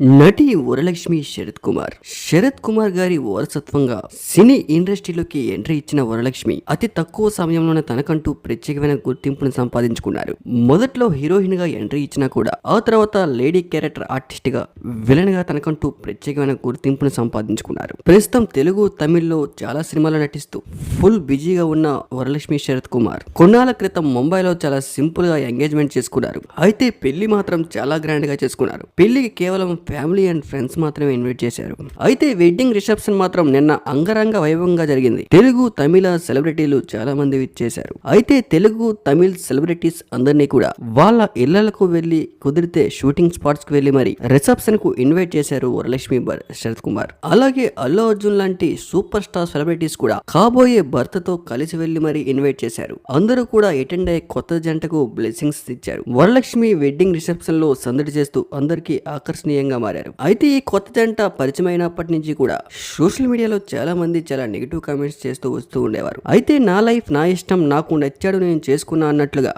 నటి వరలక్ష్మి శరత్ కుమార్ గారి వారసత్వంగా సినీ ఇండస్ట్రీలోకి ఎంట్రీ ఇచ్చిన వరలక్ష్మి అతి తక్కువ సమయంలోనే తనకంటూ ప్రత్యేకమైన గుర్తింపును సంపాదించుకున్నారు. మొదట్లో హీరోయిన్ గా ఎంట్రీ ఇచ్చినా కూడా ఆ తర్వాత లేడీ క్యారెక్టర్ ఆర్టిస్ట్ గా విలన్ గా తనకంటూ ప్రత్యేకమైన గుర్తింపును సంపాదించుకున్నారు. ప్రస్తుతం తెలుగు తమిళ్లో చాలా సినిమాలు నటిస్తూ ఫుల్ బిజీగా ఉన్న వరలక్ష్మి శరత్ కుమార్ కొన్నాళ్ళ క్రితం ముంబైలో చాలా సింపుల్ గా ఎంగేజ్మెంట్ చేసుకున్నారు. అయితే పెళ్లి మాత్రం చాలా గ్రాండ్ గా చేసుకున్నారు. పెళ్లికి కేవలం ఫ్యామిలీ అండ్ ఫ్రెండ్స్ మాత్రమే ఇన్వైట్ చేశారు. అయితే వెడ్డింగ్ రిసెప్షన్ మాత్రం నిన్న అంగరంగ వైభవంగా జరిగింది. తెలుగు తమిళ సెలబ్రిటీలు చాలా మంది చేశారు. అయితే తెలుగు తమిళ్ సెలబ్రిటీస్ అందరినీ కూడా వాళ్ళ ఇళ్లకు వెళ్లి కుదిరితే షూటింగ్ స్పాట్స్ కు వెళ్లి మరి రిసెప్షన్ కు ఇన్వైట్ చేశారు వరలక్ష్మి శరత్ కుమార్. అలాగే అల్లు అర్జున్ లాంటి సూపర్ స్టార్ సెలబ్రిటీస్ కూడా కాబోయే భర్తతో కలిసి వెళ్లి మరి ఇన్వైట్ చేశారు. అందరూ కూడా అటెండ్ అయ్యే కొత్త జంటకు బ్లెస్సింగ్స్ ఇచ్చారు. వరలక్ష్మి వెడ్డింగ్ రిసెప్షన్ లో సందడి చేస్తూ అందరికీ ఆకర్షణీయంగా మారారు. అయితే ఈ కొత్త జంట పరిచయం అయినప్పటి నుంచి కూడా సోషల్ మీడియాలో చాలా మంది చాలా నెగిటివ్ కామెంట్స్ చేస్తూ వస్తూ ఉండేవారు. అయితే నా లైఫ్ నా ఇష్టం, నాకు నచ్చాడు నేను చేసుకున్నా అన్నట్లుగా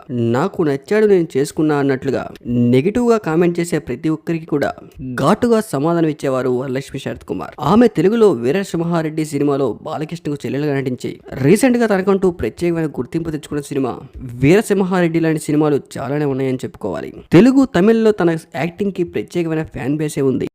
నెగిటివ్ గా కామెంట్ చేసే ప్రతి ఒక్కరికి కూడా ఘాటుగా సమాధానం ఇచ్చేవారు వరలక్ష్మి శరత్ కుమార్. ఆమె తెలుగులో వీరసింహారెడ్డి సినిమాలో బాలకృష్ణకు చెల్లెలుగా నటించి రీసెంట్ గా తనకంటూ ప్రత్యేకమైన గుర్తింపు తెచ్చుకున్న సినిమా వీరసింహారెడ్డి లాంటి సినిమాలు చాలానే ఉన్నాయని చెప్పుకోవాలి. తెలుగు తమిళ్లో తన యాక్టింగ్ కి ప్రత్యేకమైన ఫ్యాన్ బేసే ఉంది.